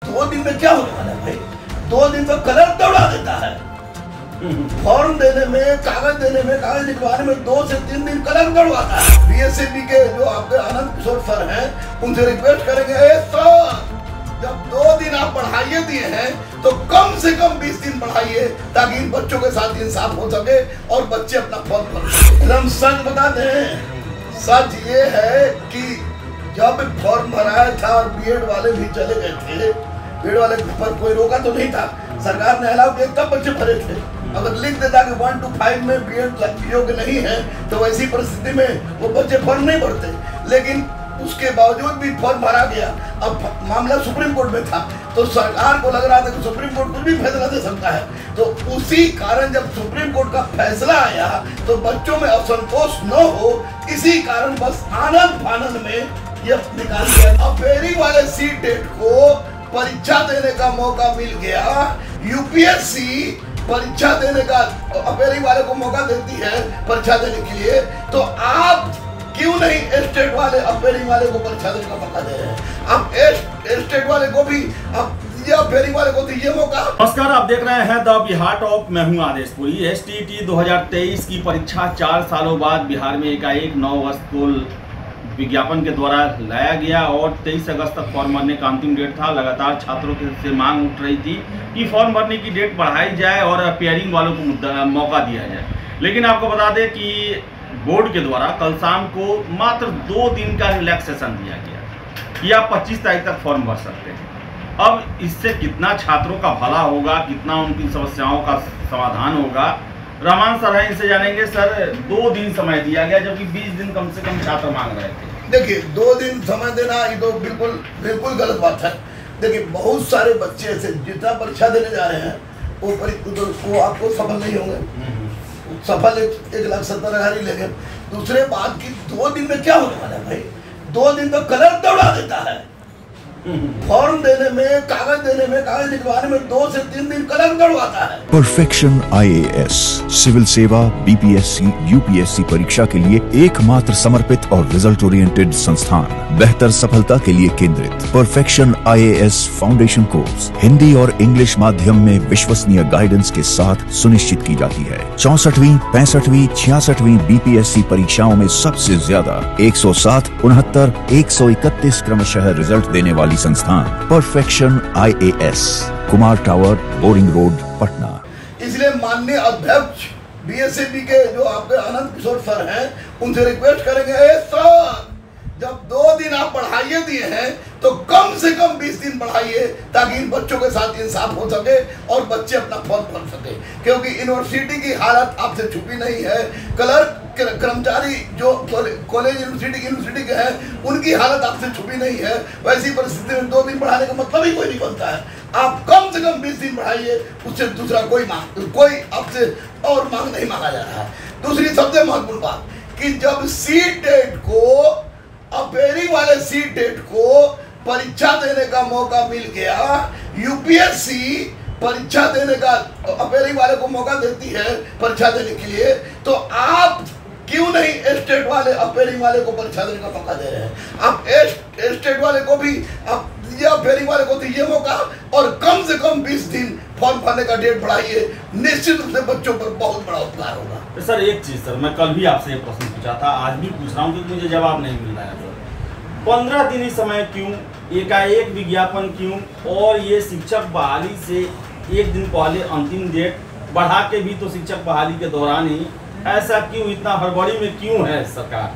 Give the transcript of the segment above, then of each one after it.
2 दिन में क्या होने वाला है भाई? 2 दिन तो कलर दौड़ा देता है। फॉर्म देने में, कागज देने में, कागज लिखवाने में 2 से 3 दिन कलर दौड़वाता है। बीएसएबी के जो आपके आनंद किशोर सर हैं, उनसे रिक्वेस्ट करेंगे, सर जब 2 दिन आप बढ़ाइए दिए हैं तो कम से कम 20 दिन बढ़ाइए, ताकि इन बच्चों के साथ इंसाफ हो सके और बच्चे अपना फॉर्म भर सके। हम सच बता दें, सच ये है कि जब फॉर्म भराया था और बीएड वाले भी चले गए थे, बीएड वाले पर कोई रोका तो नहीं था, सरकार ने अलाउ किया तब बच्चे भरे थे। अगर लिख देता कि 1 to 5 में बीएड योग्य नहीं है तो वैसी परिस्थिति में वो बच्चे फॉर्म नहीं भरते, लेकिन उसके बावजूद भी फॉर्म भरा गया। अब मामला सुप्रीम कोर्ट में था तो सरकार को लग रहा था कि सुप्रीम कोर्ट कुछ भी फैसला दे सकता है, तो उसी कारण जब सुप्रीम कोर्ट का फैसला आया तो बच्चों में असंतोष न हो, इसी कारण बस आनंद फानंद में ये निकाल दिया। अफेरी वाले सीटेट को परीक्षा देने का मौका मिल गया। यूपीएससी परीक्षा देने का अफेरी वाले को मौका देती है परीक्षा देने के लिए, तो आप क्यों नहीं स्टेट वाले अफेरी वाले को परीक्षा देने का मौका दे रहे हैं? आप स्टेट वाले को भी अफेरी वाले को दीजिए मौका। नमस्कार, आप देख रहे हैं द बिहार टॉप। मैं हूं आदेश पुरी। एसटीईटी 2023 की परीक्षा 4 सालों बाद बिहार में एकाएक 9 अगस्त को विज्ञापन के द्वारा लाया गया और 23 अगस्त तक फॉर्म भरने का अंतिम डेट था। लगातार छात्रों से मांग उठ रही थी कि फॉर्म भरने की डेट बढ़ाई जाए और अपेयरिंग वालों को मौका दिया जाए, लेकिन आपको बता दें कि बोर्ड के द्वारा कल शाम को मात्र 2 दिन का रिलैक्सेशन दिया गया कि आप 25 तारीख तक फॉर्म भर सकते हैं। अब इससे कितना छात्रों का भला होगा, कितना उनकी समस्याओं का समाधान होगा, रहमान सर हैं, इनसे जानेंगे। सर, 2 दिन समय दिया गया जबकि 20 दिन कम से कम छात्र मांग रहे थे। देखिए, 2 दिन समय देना ये तो बिल्कुल गलत बात है। देखिए, बहुत सारे बच्चे ऐसे जितना परीक्षा देने जा रहे हैं वो आपको सफल नहीं होंगे। सफल 1,70,000 ही लेंगे। दूसरे बात की 2 दिन में क्या होने वाला है भाई? 2 दिन तो कलर दौड़ा देता है। फॉर्म देने में, कागज देने में, कागज लिखवाने में 2 से 3 दिन कलर दौड़वाता है। परफेक्शन IAS सिविल सेवा, BPSC, UPSC परीक्षा के लिए एकमात्र समर्पित और रिजल्ट ओरिएंटेड संस्थान, बेहतर सफलता के लिए केंद्रित। Perfection IAS foundation course Hindi और इंग्लिश माध्यम में विश्वसनीय गाइडेंस के साथ सुनिश्चित की जाती है। 64वीं, 65वीं, 66वीं BPSC परीक्षाओं में सबसे ज्यादा 107, 69, 131 क्रमशः रिजल्ट देने वाली संस्थान perfection IAS, Kumar tower, boring road, Patna. इसलिए माननीय अध्यक्ष बीएसएबी के जो आपके आनंद किशोर सर हैं, उनसे रिक्वेस्ट करेंगे, सर जब 2 दिन आप बढ़ाइए दिए हैं तो कम से कम 20 दिन बढ़ाइए, ताकि इन बच्चों के साथ इंसाफ हो सके और बच्चे अपना फॉर्म भर सके। क्योंकि यूनिवर्सिटी की हालत आपसे छुपी नहीं है। क्लर्क कर्मचारी जो कॉलेज यूनिवर्सिटी के हैं, उनकी हालत आपसे छुपी नहीं है। वैसी परिस्थिति में 2 दिन बढ़ाने का मतलब ही कोई नहीं बनता है। आप कम से कम 20 दिन बढ़ाइए, उससे दूसरा कोई आपसे और मांग नहीं मांगा जा रहा है। दूसरी सबसे महत्वपूर्ण बात कि जब सीटेट को, अफेरी वाले सीटेट को परीक्षा देने का मौका मिल गया, यूपीएससी परीक्षा देने का अफेरी वाले को मौका देती है परीक्षा देने के लिए, तो आप क्यों नहीं स्टेट वाले अफेरी वाले को परीक्षा देने का मौका दे रहे हैं? आप स्टेट वाले को भी अफेरी वाले को दीजिए मौका और कम से कम 20 दिन फॉर्म भरने का डेट बढ़ाइए। निश्चित रूप से बच्चों पर बहुत बड़ा उपकार होगा। सर, एक चीज सर, मैं कल भी आपसे ये प्रश्न पूछा था, आज भी पूछ रहा हूँ क्योंकि मुझे जवाब नहीं मिल रहा है। सर, 15 दिन ही समय क्यों, एकाएक विज्ञापन क्यों, और ये शिक्षक बहाली से 1 दिन पहले अंतिम डेट बढ़ा के भी तो शिक्षक बहाली के दौरान ही, ऐसा क्यों, इतना हड़बड़ी में क्यों है सरकार?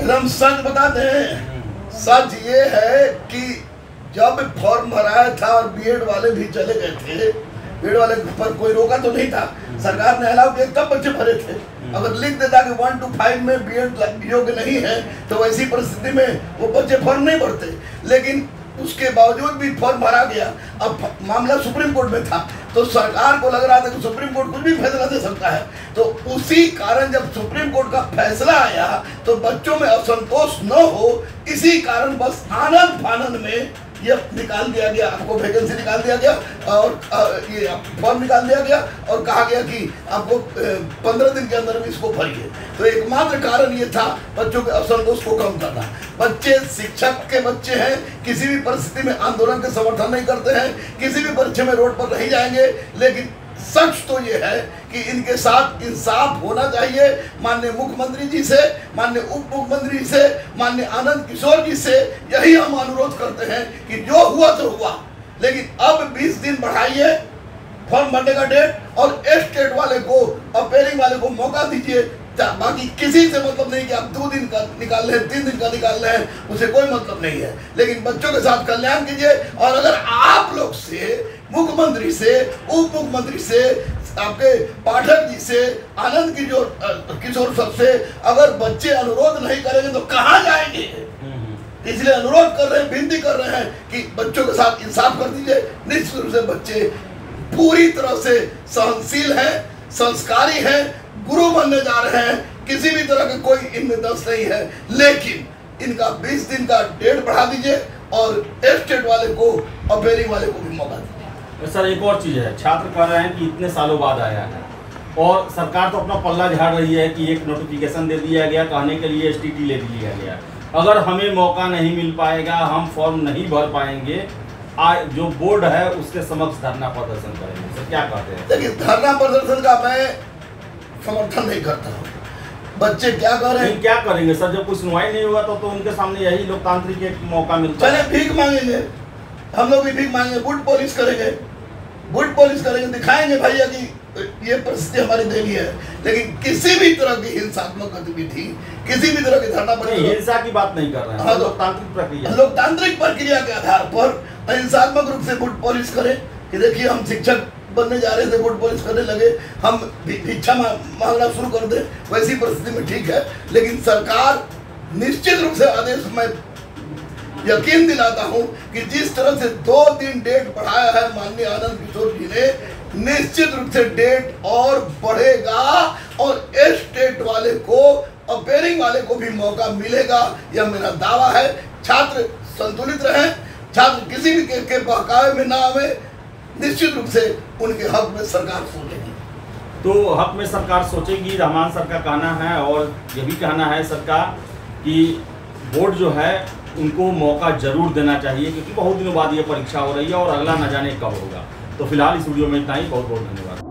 एकदम सच बता दें, सच ये है कि जब फॉर्म भराया था और बीएड वाले भी चले गए थे, बीएड वाले पर कोई रोका तो नहीं था, सरकार ने अलाउ किया तब बच्चे भरे थे। अगर लिख देता कि 1 to 5 में बीएड योग्य नहीं है तो वैसी परिस्थिति में वो बच्चे फॉर्म नहीं भरते, लेकिन उसके बावजूद भी फॉर्म भरा गया। अब मामला सुप्रीम कोर्ट में था तो सरकार को लग रहा था कि सुप्रीम कोर्ट कुछ भी फैसला दे सकता है, तो उसी कारण जब सुप्रीम कोर्ट का फैसला आया तो बच्चों में असंतोष न हो, इसी कारण बस आनंद फानंद में ये निकाल दिया गया, आपको वैकेंसी निकाल दिया गया और ये फॉर्म निकाल दिया गया और कहा गया कि आपको 15 दिन के अंदर में इसको भरिए। तो एकमात्र कारण ये था बच्चों के असंतोष को कम करना। बच्चे शिक्षक के बच्चे हैं, किसी भी परिस्थिति में आंदोलन का समर्थन नहीं करते हैं, किसी भी परीक्षा में रोड पर नहीं जाएंगे, लेकिन सच तो ये है कि इनके साथ इंसाफ होना चाहिए। माननीय मुख्यमंत्री जी से, माननीय उप मुख्यमंत्री से, माननीय आनंद किशोर जी से यही हम अनुरोध करते हैं कि जो हुआ तो हुआ, लेकिन अब 20 दिन बढ़ाइए फॉर्म भरने का डेट और स्टेट वाले को, अपेयरिंग वाले को मौका दीजिए। बाकी किसी से मतलब नहीं कि आप 2 दिन का निकाल रहे हैं, 3 दिन का निकाल रहे हैं, उसे कोई मतलब नहीं है, लेकिन बच्चों के साथ कल्याण कीजिए। और अगर आप लोग से, मुख्यमंत्री से, उप मुख्यमंत्री से, आपके पाठक जी से, आनंद किशोर सर से अगर बच्चे अनुरोध नहीं करेंगे तो कहाँ जाएंगे? इसलिए अनुरोध कर रहे हैं, विनती कर रहे हैं कि बच्चों के साथ इंसाफ कर दीजिए। निश्चित रूप से बच्चे पूरी तरह से सहनशील हैं, संस्कारी हैं, गुरु बनने जा रहे हैं, किसी भी तरह का कोई इनमें दोष नहीं है, लेकिन इनका 20 दिन का डेट बढ़ा दीजिए और स्टेट वाले को, अपेयरिंग वाले को भी मौका दीजिए। सर एक और चीज़ है, छात्र कह रहे हैं कि इतने सालों बाद आया है और सरकार तो अपना पल्ला झाड़ रही है कि एक नोटिफिकेशन दे दिया गया, कहने के लिए STT ले लिया गया, अगर हमें मौका नहीं मिल पाएगा, हम फॉर्म नहीं भर पाएंगे, जो बोर्ड है उसके समक्ष धरना प्रदर्शन करेंगे। सर क्या कहते हैं? देखिए, धरना प्रदर्शन का मैं समर्थन नहीं करता हूँ। बच्चे क्या कर रहे हैं? क्या करेंगे सर? जब कोई सुनवाई नहीं होगा तो उनके सामने यही लोकतांत्रिक एक मौका मिलता है। चले भीख मांगेंगे, हम लोग भी भीख मांगेंगे, बुट पॉलिश करेंगे, बुट पॉलिश करेंगे, दिखाएंगे भैया कि ये परिस्थिति हमारी देनी है। लेकिन किसी भी तरह की हिंसात्मक गतिविधि, किसी भी तरह की धरना प्रदर्शन, हिंसा की बात नहीं कर रहे हैं, लोकतांत्रिक प्रक्रिया, लोकतांत्रिक प्रक्रिया के आधार पर हिंसात्मक रूप से बुट पॉलिश करें कि देखिए हम शिक्षक बनने जा रहे थे, बुट पॉलिश करने लगे, हम भिक्षा मांगना शुरू कर दें, वैसी परिस्थिति में ठीक है। लेकिन सरकार निश्चित रूप से आदेश में यकीन दिलाता हूं कि जिस तरह से 2 दिन डेट बढ़ाया है माननीय आनंद किशोर जी ने, निश्चित रूप से डेट और बढ़ेगा और स्टेट वाले को, अपेयरिंग वाले को भी मौका मिलेगा, यह मेरा दावा है। छात्र संतुलित रहें, छात्र किसी भी के बहकावे में ना आवे, निश्चित रूप से उनके हक में सरकार सोचेगी। तो हक में सरकार सोचेगी, रहमान सर का कहना है। और ये भी कहना है सरकार कि बोर्ड जो है उनको मौका जरूर देना चाहिए, क्योंकि बहुत दिनों बाद ये परीक्षा हो रही है और अगला न जाने कब होगा। तो फिलहाल इस वीडियो में इतना ही, बहुत बहुत धन्यवाद।